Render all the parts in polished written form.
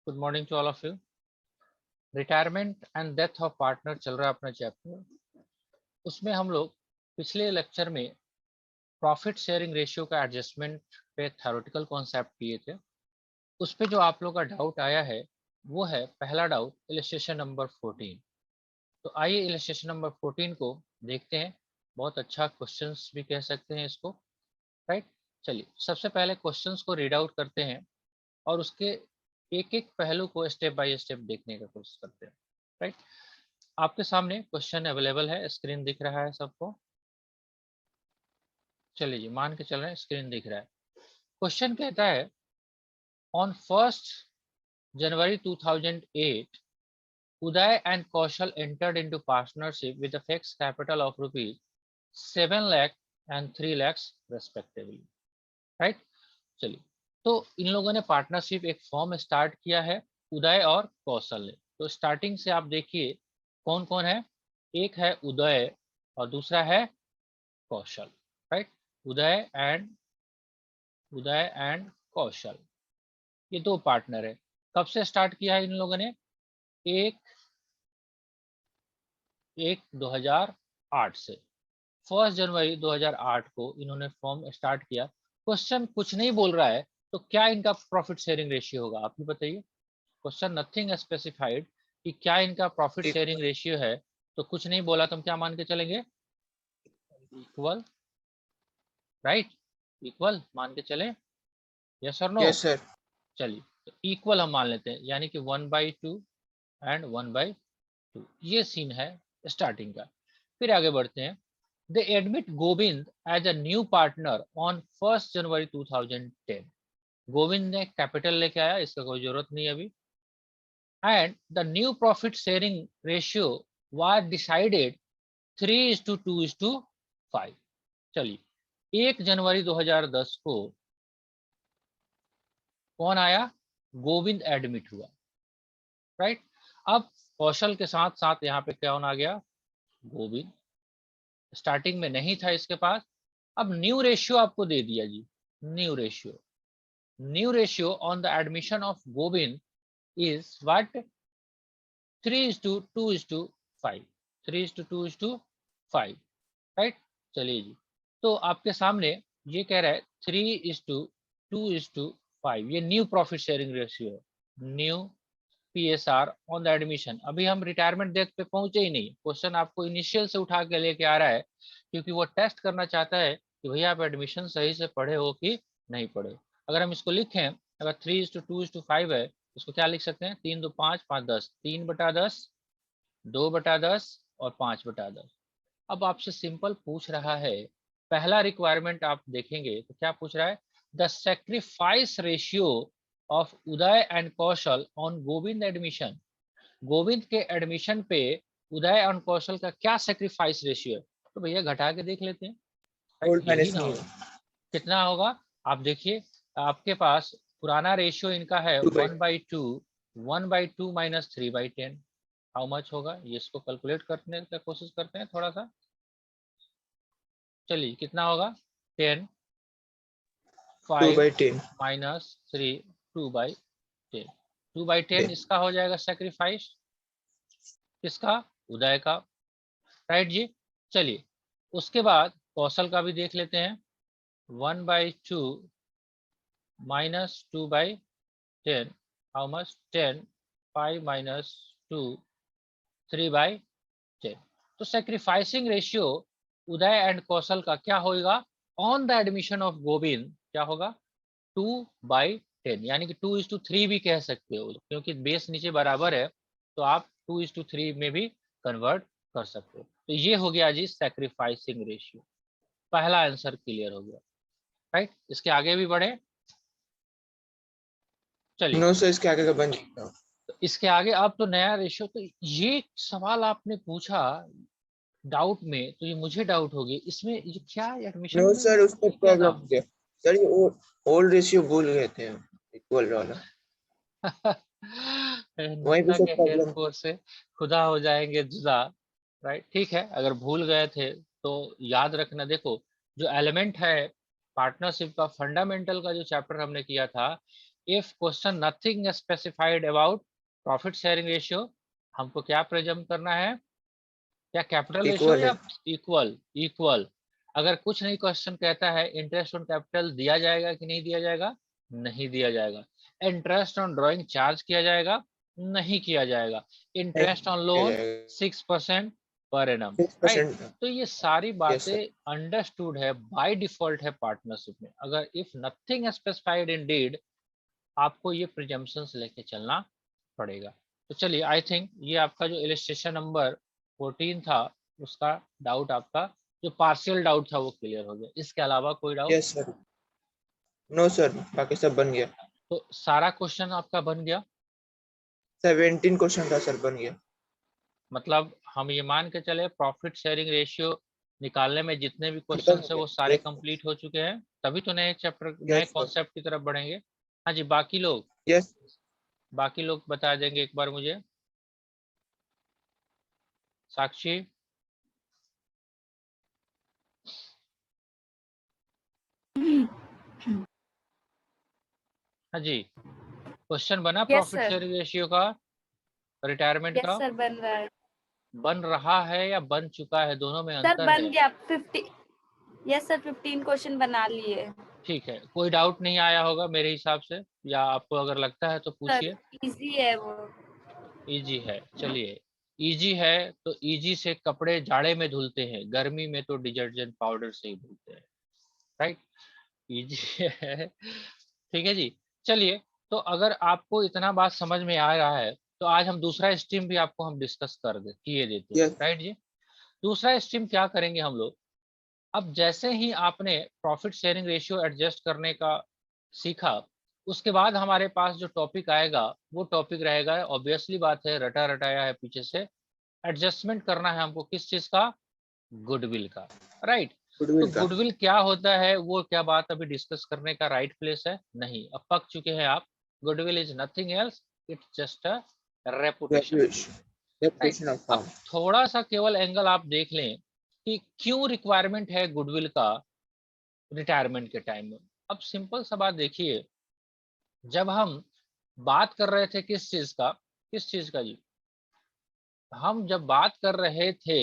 Good morning to all of you. Retirement and death of partner चल रहा है अपना चैप्टर। उसमें हम लोग पिछले लेक्चर में प्रॉफिट शेयरिंग रेशियो का एडजस्टमेंट पे थ्योरेटिकल कॉन्सेप्ट किए थे। उस पे जो आप लोग का डाउट आया है वो है पहला डाउट इलस्ट्रेशन नंबर 14। तो आइए इलस्ट्रेशन नंबर 14 को देखते हैं। बहुत अच्छा क्वेश्चंस भी कह सकते हैं इसको, राइट। चलिए सबसे पहले क्वेश्चंस को रीड आउट करते हैं और उसके एक एक पहलू को स्टेप बाय स्टेप देखने का कोशिश करते हैं, राइट। आपके सामने क्वेश्चन अवेलेबल है, स्क्रीन दिख रहा है सबको? चलिए जी, मान के चल रहे हैं स्क्रीन दिख रहा है। क्वेश्चन कहता है on 1st January 2008 Uday and Kaushal entered into partnership with a fixed capital of rupees 7 lakh and 3 lakhs respectively, right. चलिए तो इन लोगों ने पार्टनरशिप एक फॉर्म स्टार्ट किया है उदय और कौशल ने। तो स्टार्टिंग से आप देखिए कौन कौन है, एक है उदय और दूसरा है कौशल, राइट। उदय एंड कौशल, ये दो पार्टनर है। कब से स्टार्ट किया है इन लोगों ने? 1/1/2008 से। 1 जनवरी 2008 को इन्होंने फॉर्म स्टार्ट किया। क्वेश्चन कुछ नहीं बोल रहा है तो क्या इनका प्रॉफिट शेयरिंग रेशियो होगा, आप ही बताइए। क्वेश्चन नथिंग स्पेसिफाइड कि क्या इनका प्रॉफिट शेयरिंग रेशियो है, तो कुछ नहीं बोला तो हम क्या मान के चलेंगे? Equal, right. इक्वल मान के चले, यस और नो? Yes sir. चलिए तो इक्वल हम मान लेते हैं, यानी कि 1/2 एंड 1/2, ये सीन है स्टार्टिंग का। फिर आगे बढ़ते हैं। They admit Govind as a new partner on 1 जनवरी 2010। गोविंद ने कैपिटल लेके आया, इसका कोई जरूरत नहीं अभी। And the new profit sharing ratio was decided 3:2:5। चलिए 1 जनवरी 2010 को कौन आया? गोविंद एडमिट हुआ, राइट। अब कौशल के साथ साथ यहाँ पे कौन आ गया? गोविंद। स्टार्टिंग में नहीं था इसके पास, अब न्यू रेशियो आपको दे दिया जी। New ratio on the admission of Govind is what? 3:2:5। 3:2:5, right. चलिए जी, तो आपके सामने ये कह रहा है 3:2:5, ये न्यू प्रॉफिट शेयरिंग रेशियो है, new PSR on the admission. अभी हम रिटायरमेंट डेट पे पहुंचे ही नहीं, क्वेश्चन आपको इनिशियल से उठा के लेके आ रहा है क्योंकि वो टेस्ट करना चाहता है कि भैया आप एडमिशन सही से पढ़े हो कि नहीं पढ़े। अगर हम इसको लिखें, अगर 3:2:5 है, इसको क्या लिख सकते हैं? 3 2 5 5 10, 3/10, 2/10 और 5/10। अब आपसे सिंपल पूछ रहा है, पहला रिक्वायरमेंट आप देखेंगे तो क्या पूछ रहा है? The sacrifice ratio of Uday and Kaushal on Govind admission. Govind के एडमिशन पे उदय और कौशल का क्या सेक्रीफाइस रेशियो है? तो भैया घटा के देख लेते हैं, यही ना होगा। कितना होगा आप देखिए, आपके पास पुराना रेशियो इनका है 1/2, 1/2 माइनस 3/10। हाउ मच होगा ये, इसको कैलकुलेट करने का कोशिश करते हैं थोड़ा सा। चलिए कितना होगा? 10, 5 माइनस 3, 2/10। 2/10 इसका हो जाएगा सेक्रीफाइस, किसका? उदय का, राइट जी। चलिए उसके बाद कौशल का भी देख लेते हैं। 1/2 माइनस 2/10, हाउ मच? 10, 5 माइनस 2, 3/10। तो सेक्रीफाइसिंग रेशियो उदय एंड कौशल का क्या होगा on the admission of Govind? क्या होगा? 2/10, यानी कि 2:3 भी कह सकते हो, क्योंकि बेस नीचे बराबर है तो आप 2:3 में भी कन्वर्ट कर सकते हो। तो ये हो गया जी सेक्रीफाइसिंग रेशियो। पहला आंसर क्लियर हो गया, राइट। इसके आगे भी बढ़े, चलिए। नो सर, इसके आगे का बन जाएगा। तो इसके आगे अब तो नया रेशियो, तो ये सवाल आपने पूछा डाउट में, तो ये मुझे डाउट हो गया इसमें, ये क्या एडमिशन नो में सर, उसमें क्या प्रॉब्लम नाम? हो गया सर, ये ओल्ड रेशियो भूल गए थे हम, इक्वल वाला। वहीं पे नूसा सब के प्रॉब्लम। हेल्प से खुदा हो जाएंगे जुदा, राइट। ठीक है, अगर भूल गए थे तो याद रखना। देखो जो एलिमेंट है पार्टनरशिप का, फंडामेंटल का जो चैप्टर हमने किया था, if question nothing specified about profit sharing ratio, हमको क्या प्रेजम करना है, क्या कैपिटल रेशियो इक्वल या है। इक्वल? इक्वल। अगर कुछ नहीं क्वेश्चन कहता है इंटरेस्ट ऑन कैपिटल दिया जाएगा कि नहीं दिया जाएगा? नहीं दिया जाएगा। इंटरेस्ट ऑन ड्राइंग चार्ज किया जाएगा? नहीं किया जाएगा। इंटरेस्ट ऑन किया लोन जाएगा 6% पर एनम, राइट? 6%। तो ये सारी यस सर। बातें अंडरस्टूड है, बाय डिफॉल्ट है पार्टनरशिप में। अगर if nothing specified in deed, आपको ये प्रिजम्पशंस लेके चलना पड़ेगा। तो चलिए, आई थिंक ये आपका जो इलस्ट्रेशन नंबर 14 था, उसका डाउट आपका जो पार्शियल डाउट था वो क्लियर हो गया। इसके अलावा कोई doubt? Yes sir. No sir, बाकी सब बन गया। तो सारा क्वेश्चन आपका बन गया? 17 क्वेश्चन था सर, बन गया। मतलब हम ये मान के चले प्रॉफिट शेयरिंग रेशियो निकालने में जितने भी खत्म क्वेश्चन हो है वो गया। सारे यस कंप्लीट हो चुके हैं, तभी तो नए चैप्टर नए यस सर। कॉन्सेप्ट की तरफ बढ़ेंगे। हाँ जी, बाकी लोग, यस। बाकी लोग बता देंगे एक बार मुझे। साक्षी? हाँ जी, क्वेश्चन बना yes profit sir. Sharing ratio का, रिटायरमेंट यस का? सर, बन रहा है। बन रहा है या बन चुका है, दोनों में सर अंतर बन है। गया 50। यस सर, 15 क्वेश्चन बना लिए। ठीक है, कोई डाउट नहीं आया होगा मेरे हिसाब से, या आपको अगर लगता है तो सर पूछिए। इजी है वो। इजी है, चलिए। इजी है तो इजी से कपड़े जाड़े में धुलते हैं, गर्मी में तो डिटर्जेंट पाउडर से ही धुलते हैं, राइट? इजी है, ठीक है जी। चलिए, तो अगर आपको इतना बात समझ में आ रहा है, तो आज हम दूसरा स्ट्रीम भी आपको हम डिस्कस कर दे किए देते हैं, यस। राइट जी? दूसरा स्ट्रीम क्या करेंगे हम लोग? अब जैसे ही आपने प्रॉफिट शेयरिंग रेशियो एडजस्ट करने का सीखा, उसके बाद हमारे पास जो टॉपिक आएगा वो टॉपिक रहेगा, ऑब्वियसली बात है, रटा रटाया है पीछे से, एडजस्टमेंट करना है हमको किस चीज का? गुडविल का, राइट? तो गुडविल का। गुडविल क्या होता है, वो क्या बात अभी डिस्कस करने का राइट प्लेस है? नहीं, अब पक चुके हैं आप। Goodwill is nothing else, it's just a reputation, right? Reputation of अब फर्म। थोड़ा सा केवल एंगल आप देख लें कि क्यों रिक्वायरमेंट है गुडविल का रिटायरमेंट के टाइम में। अब सिंपल सा बात देखिए, जब हम बात कर रहे थे किस चीज का, किस चीज का जी? हम जब बात कर रहे थे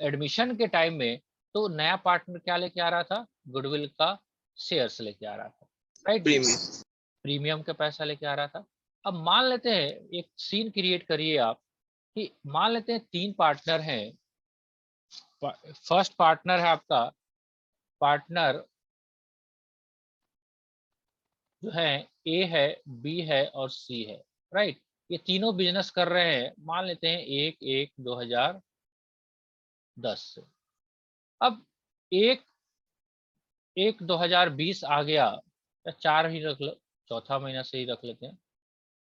एडमिशन के टाइम में, तो नया पार्टनर क्या लेके आ रहा था? गुडविल का शेयर्स लेके आ रहा था, राइट जी? प्रीमियम। प्रीमियम का पैसा लेके आ रहा था। अब मान लेते हैं, एक सीन क्रिएट करिए आप, कि मान लेते हैं 3 पार्टनर हैं। फर्स्ट पार्टनर है आपका, पार्टनर जो है ए है, बी है और सी है, राइट? ये तीनों बिजनेस कर रहे हैं, मान लेते हैं 1/1/2010 से। अब एक 1/2020 आ गया, या 4 ही रख लो, चौथा महीना से ही रख लेते हैं,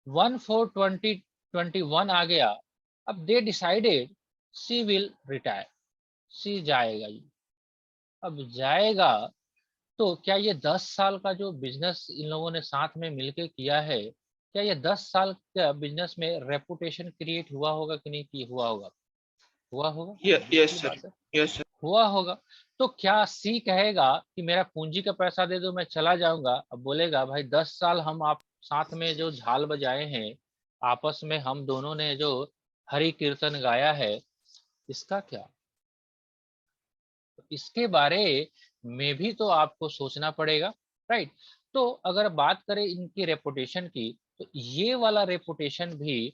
1/4/2021 आ गया। अब they decided she will retire, she जाएगा जी। अब जाएगा, तो क्या ये 10 साल का जो बिजनेस इन लोगों ने साथ में मिलकर किया है, क्या ये 10 साल का बिजनेस में रेपुटेशन क्रिएट हुआ होगा कि नहीं की हुआ होगा? हुआ होगा, यस ऑब्वियसली सर। बात है, यस सर। हुआ होगा। तो क्या सी कहेगा कि मेरा पूंजी का पैसा दे दो मैं चला जाऊंगा? अब बोलेगा भाई 10 साल हम आप साथ में जो झाल बजाए हैं, आपस में हम दोनों ने जो हरि कीर्तन गाया है, इसका क्या? तो इसके बारे में भी तो आपको सोचना पड़ेगा, राइट? तो अगर बात करें इनकी रेपुटेशन की, तो ये वाला रेपुटेशन भी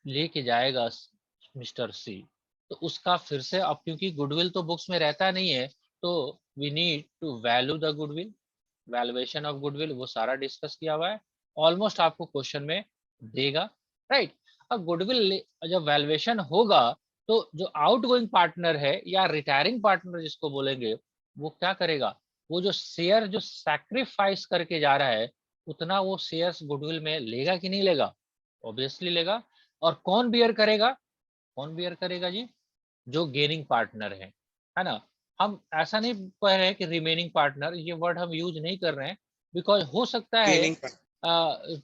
लेके जाएगा मिस्टर सी। तो उसका फिर से, अब क्योंकि गुडविल तो बुक्स में रहता नहीं है, तो we need to value the goodwill, valuation of goodwill, वो सारा डिस्कस किया हुआ है, ऑलमोस्ट आपको क्वेश्चन में देगा, राइट? अब गुडविल जब वैल्यूएशन होगा, तो जो आउटगोइंग पार्टनर है या रिटायरिंग पार्टनर जिसको बोलेंगे, वो क्या करेगा? वो जो शेयर जो सैक्रिफाइस करके जा रहा है, उतना वो शेयर्स गुडविल में लेगा कि नहीं लेगा? ऑब्वियसली लेगा। और कौन बियर करेगा? कौन बियर करेगा जी? जो गेनिंग पार्टनर है ना? हम ऐसा नहीं कह रहे हैं कि रिमेनिंग पार्टनर, ये वर्ड हम यूज नहीं कर रहे हैं, बिकॉज हो सकता है गेनिंग।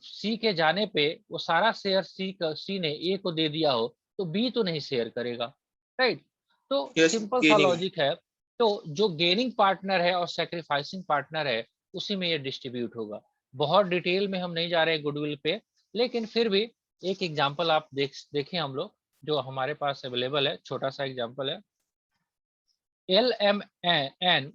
सी के जाने पे वो सारा शेयर सी ने ए को दे दिया हो, तो बी तो नहीं शेयर करेगा, राइट? तो यस, सिंपल सा गेनिंग। लॉजिक है। तो जो गेनिंग पार्टनर है और सेक्रीफाइसिंग पार्टनर है, उसी में ये डिस्ट्रीब्यूट होगा। बहुत डिटेल में हम नहीं जा रहे गुडविल पे, लेकिन फिर भी एक एग्जांपल आप देखें हम लोग जो हमारे पास अवेलेबल है, छोटा सा एग्जांपल है। एल एम एन,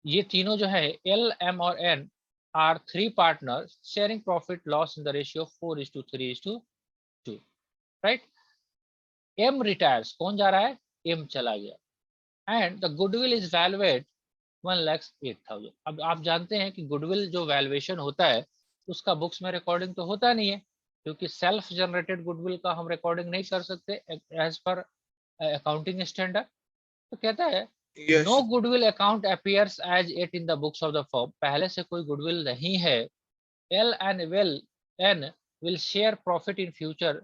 ये तीनों जो है एल एम और N R three partners sharing profit loss in the ratio 4:3:2, right. M retires, कौन जा रहा है? एम चला गया and the goodwill is valued at 1,08,000। अब आप जानते हैं कि गुडविल जो वैल्यूएशन होता है उसका बुक्स में रिकॉर्डिंग तो होता नहीं है, क्योंकि सेल्फ जनरेटेड गुडविल का हम रिकॉर्डिंग नहीं कर सकते एज पर अकाउंटिंग स्टैंडर्ड। तो कहता है Yes. No goodwill account appears as it in the books of the firm, पहले से कोई गुडविल नहीं है। L and N will share profit in future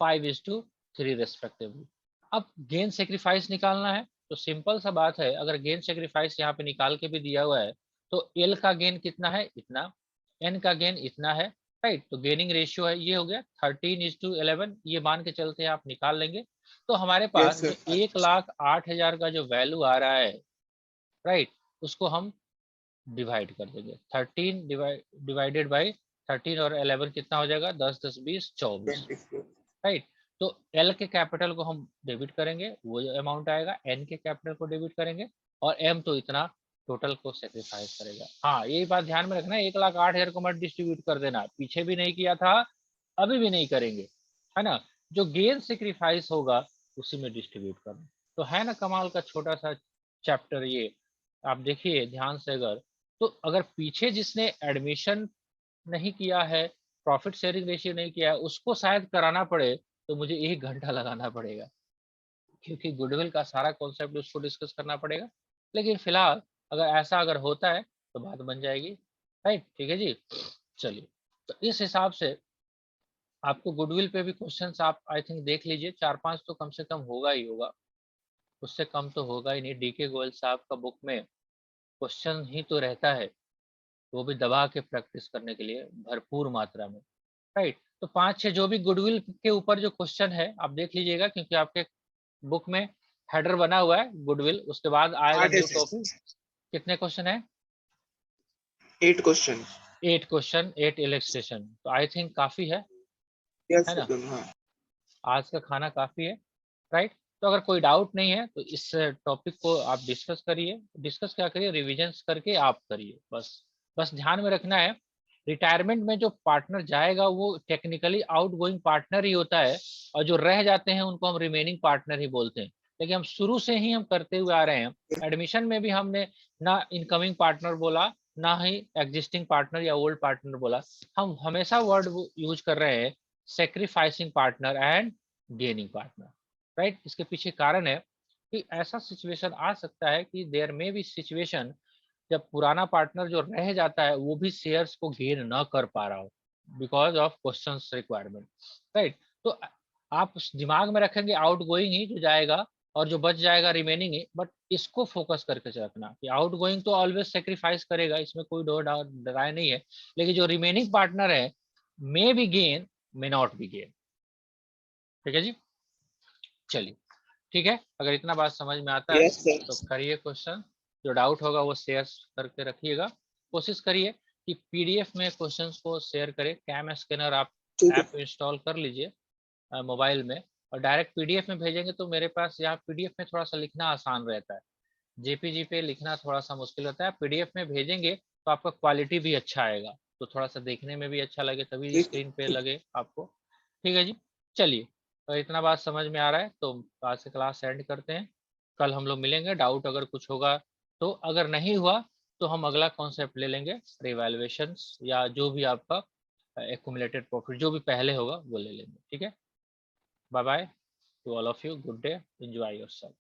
5:3 respectively. अब गेन सेक्रीफाइस निकालना है, तो सिंपल सा बात है, अगर गेन सेक्रीफाइस यहाँ पे निकाल के भी दिया हुआ है तो एल का गेन कितना है? इतना, एन का गेन इतना है, राइट। तो गेनिंग रेशियो है, ये हो गया 13:11, ये मान के चलते हैं, आप निकाल लेंगे। तो हमारे पास Yes, जो sir. 1,08,000 का जो वैल्यू आ रहा है, राइट, उसको हम डिवाइड कर देंगे। 13 डिवाइडेड बाई 13 और 11 कितना हो जाएगा? 10 10 20 24, 24. राइट। तो एल के कैपिटल को हम डेबिट करेंगे, वो जो अमाउंट आएगा, एन के कैपिटल को डेबिट करेंगे, और एम तो इतना टोटल को सेक्रीफाइस करेगा। हाँ, यही बात ध्यान में रखना, 1,08,000 को मत डिस्ट्रीब्यूट कर देना, पीछे भी नहीं किया था, अभी भी नहीं करेंगे, है ना। जो गेन सेक्रीफाइस होगा उसी में डिस्ट्रीब्यूट करना। तो है ना कमाल का छोटा सा चैप्टर ये, आप देखिए ध्यान से। अगर पीछे जिसने एडमिशन नहीं किया है, प्रॉफिट शेयरिंग रेशियो नहीं किया है, उसको शायद कराना पड़े तो मुझे 1 घंटा लगाना पड़ेगा, क्योंकि गुडविल का सारा कॉन्सेप्ट उसको डिस्कस करना पड़ेगा। लेकिन फिलहाल अगर होता है तो बात बन जाएगी, राइट। ठीक है जी, चलिए। तो इस हिसाब से आपको गुडविल पे भी क्वेश्चंस आप आई थिंक देख लीजिए, 4-5 तो कम से कम होगा ही होगा, उससे कम तो होगा ही नहीं। डीके गोयल साहब का बुक में क्वेश्चन ही तो रहता है, वो भी दबा के प्रैक्टिस करने के लिए भरपूर मात्रा में, राइट। तो 5-6 जो भी गुडविल के ऊपर जो क्वेश्चन है आप देख लीजिएगा, क्योंकि आपके बुक में हेडर बना हुआ है गुडविल, उसके बाद आएगा 8 न्यू है, टॉपिक। कितने क्वेश्चन है? 8 questions. 8 क्वेश्चन, 8 इलस्ट्रेशन, तो आई थिंक काफी है Yes, ना। sir. हाँ. आज का खाना काफी है, राइट। तो अगर कोई डाउट नहीं है तो इस टॉपिक को आप डिस्कस करिए, डिस्कस क्या करिए, रिविजन्स करके आप करिए, बस ध्यान में रखना है, रिटायरमेंट में जो पार्टनर जाएगा वो टेक्निकली आउटगोइंग पार्टनर ही होता है, और जो रह जाते हैं उनको हम रिमेनिंग पार्टनर ही बोलते हैं। लेकिन हम शुरू से ही हम करते हुए आ रहे हैं, एडमिशन में भी हमने ना इनकमिंग पार्टनर बोला, ना ही एग्जिस्टिंग पार्टनर या ओल्ड पार्टनर बोला, हम हमेशा वर्ड यूज कर रहे हैं sacrificing partner and gaining partner, right. इसके पीछे कारण है कि ऐसा सिचुएशन आ सकता है कि देयर में भी सिचुएशन जब पुराना पार्टनर जो रह जाता है वो भी शेयर्स को गेन न कर पा रहा हो because of questions requirement, right. तो आप उस दिमाग में रखेंगे आउट गोइंग ही जो जाएगा और जो बच जाएगा रिमेनिंग ही, बट इसको फोकस करके रखना कि आउट गोइंग तो ऑलवेज सेक्रीफाइस करेगा, इसमें कोई दो राय नहीं है, लेकिन जो रिमेनिंग पार्टनर है may be gain may not be gain. ठीक है जी, चलिए, ठीक है। अगर इतना बात समझ में आता है Yes, sir. तो करिए क्वेश्चन, जो डाउट होगा वो शेयर करके रखिएगा। कोशिश करिए कि पीडीएफ में क्वेश्चंस को शेयर करें, कैम स्कैनर आप ठीक है. ऐप इंस्टॉल कर लीजिए मोबाइल में, और डायरेक्ट पीडीएफ में भेजेंगे तो मेरे पास यहाँ पीडीएफ में थोड़ा सा लिखना आसान रहता है, जेपीजी पे लिखना थोड़ा सा मुश्किल होता है। पीडीएफ में भेजेंगे तो आपका क्वालिटी भी अच्छा आएगा, तो थोड़ा सा देखने में भी अच्छा लगे, तभी ठीक. स्क्रीन पे लगे आपको। ठीक है जी, चलिए। तो इतना बात समझ में आ रहा है तो आज से क्लास एंड करते हैं, कल हम लोग मिलेंगे। डाउट अगर कुछ होगा तो, अगर नहीं हुआ तो हम अगला कॉन्सेप्ट ले लेंगे, रिवैल्यूएशंस या जो भी आपका एक्यूमुलेटेड प्रॉफिट जो भी पहले होगा वो ले लेंगे। ठीक है, bye bye to all of you, good day, enjoy yourself.